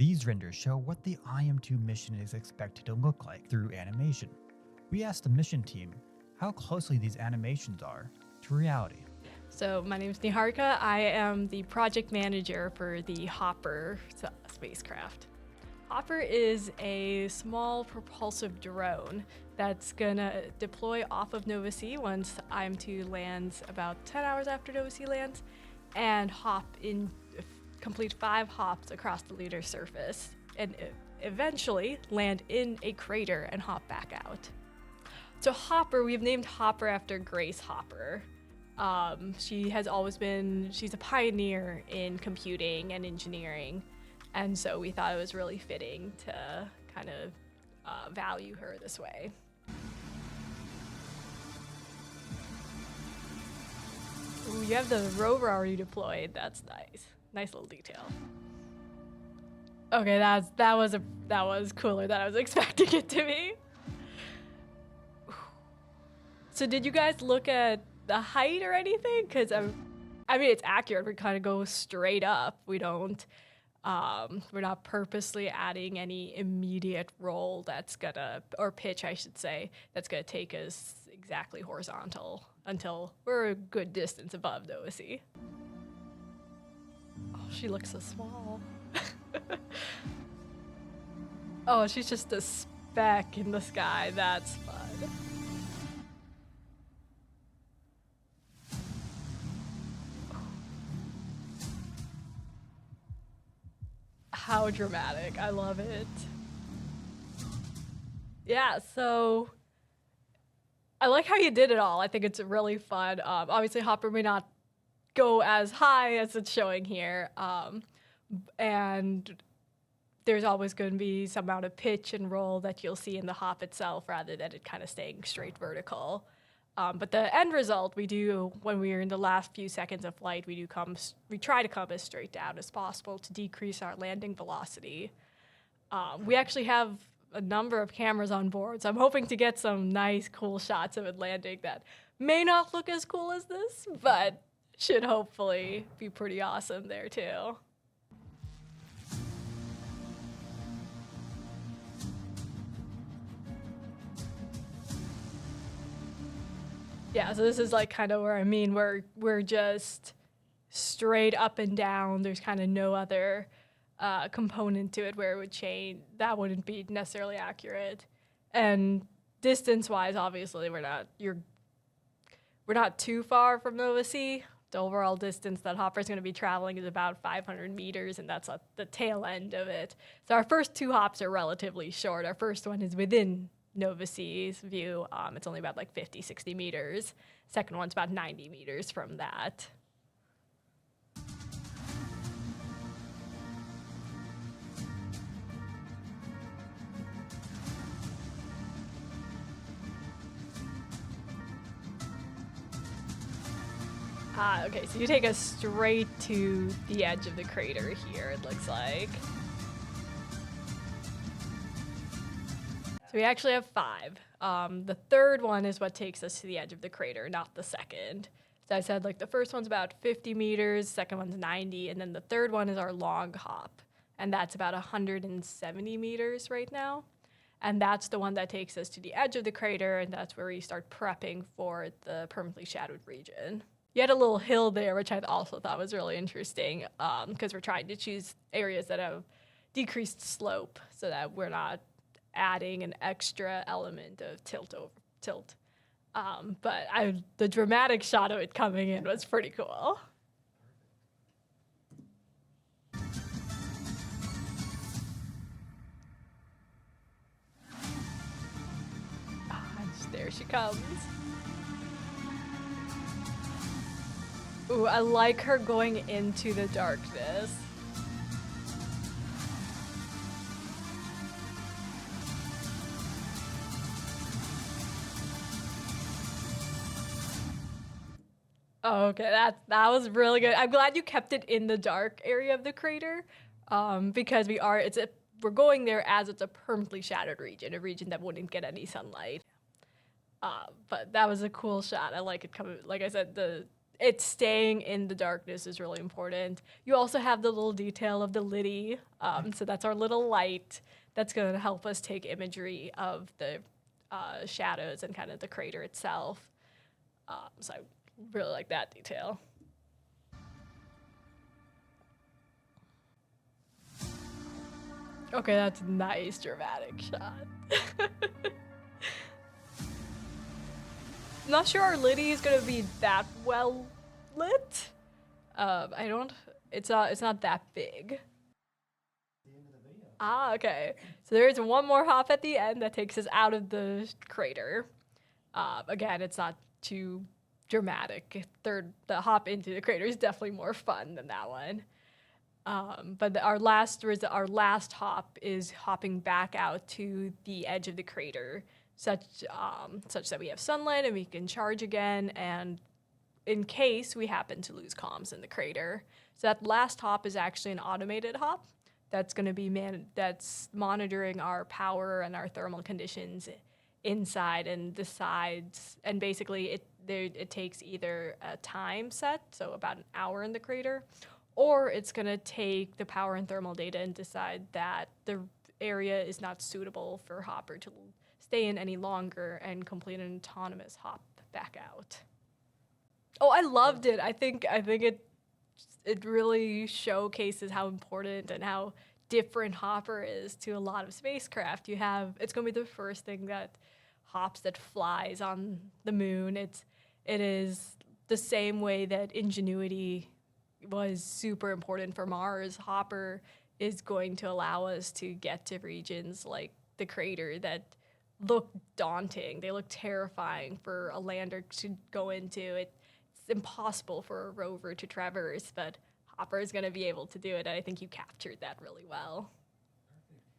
These renders show what the IM-2 mission is expected to look like through animation. We asked the mission team how closely these animations are to reality. So my name is Niharika. I am the project manager for the Hopper spacecraft. Hopper is a small propulsive drone that's gonna deploy off of Nova C once IM-2 lands about 10 hours after Nova C lands, and complete 5 hops across the lunar surface, and eventually land in a crater and hop back out. So Hopper, we've named Hopper after Grace Hopper. She's a pioneer in computing and engineering, and so we thought it was really fitting to kind of value her this way. Ooh, you have the rover already deployed. That's nice. Nice little detail. Okay, that was cooler than I was expecting it to be. So did you guys look at the height or anything? Because I mean, it's accurate. We kind of go straight up. We don't. We're not purposely adding any immediate roll or pitch, I should say, that's gonna take us exactly horizontal until we're a good distance above Nova C. Oh, she looks so small. Oh, she's just a speck in the sky. That's fun. How dramatic. I love it. Yeah, so I like how you did it all. I think it's really fun. Obviously, Hopper may not go as high as it's showing here, and there's always going to be some amount of pitch and roll that you'll see in the hop itself rather than it kind of staying straight vertical. But the end result, when we're in the last few seconds of flight, we try to come as straight down as possible to decrease our landing velocity. We actually have a number of cameras on board, so I'm hoping to get some nice, cool shots of it landing that may not look as cool as this, but should hopefully be pretty awesome there too. Yeah, so this is like kind of where we're just straight up and down. There's kind of no other component to it where it would change. That wouldn't be necessarily accurate. And distance-wise, obviously, we're not too far from Nova C. The overall distance that Hopper's going to be traveling is about 500 meters, and that's at the tail end of it. So our first 2 hops are relatively short. Our first one is within Nova C's view. It's only about like 50, 60 meters. Second one's about 90 meters from that. Okay, so you take us straight to the edge of the crater here, it looks like. So we actually have 5. The third one is what takes us to the edge of the crater, not the second. So I said like the first one's about 50 meters, second one's 90, and then the third one is our long hop. And that's about 170 meters right now. And that's the one that takes us to the edge of the crater, and that's where we start prepping for the permanently shadowed region. You had a little hill there, which I also thought was really interesting, because we're trying to choose areas that have decreased slope so that we're not adding an extra element of tilt. But the dramatic shot of it coming in was pretty cool. There she comes. Ooh, I like her going into the darkness. Oh, okay, that was really good. I'm glad you kept it in the dark area of the crater, because we're going there as it's a permanently shadowed region, a region that wouldn't get any sunlight. But that was a cool shot. I like it coming. Like I said, the it's staying in the darkness is really important. You also have the little detail of the liddy. So that's our little light that's going to help us take imagery of the shadows and kind of the crater itself. So I really like that detail. Okay, that's a nice dramatic shot. I'm not sure our liddy is gonna be that well lit. It's not that big. Ah, okay. So there is one more hop at the end that takes us out of the crater. Again, it's not too dramatic. The hop into the crater is definitely more fun than that one. But our last hop is hopping back out to the edge of the crater, such that we have sunlight and we can charge again, and in case we happen to lose comms in the crater. So that last hop is actually an automated hop that's going to be that's monitoring our power and our thermal conditions inside and decides, and basically it takes either a time set, so about an hour in the crater, or it's going to take the power and thermal data and decide that the area is not suitable for Hopper to stay in any longer and complete an autonomous hop back out. Oh, I loved it. I think it really showcases how important and how different Hopper is to a lot of spacecraft. It's going to be the first thing that hops, that flies on the moon. It is the same way that Ingenuity was super important for Mars. Hopper is going to allow us to get to regions like the crater that look daunting. They look terrifying for a lander to go into. It's impossible for a rover to traverse, but Hopper is going to be able to do it, and I think you captured that really well.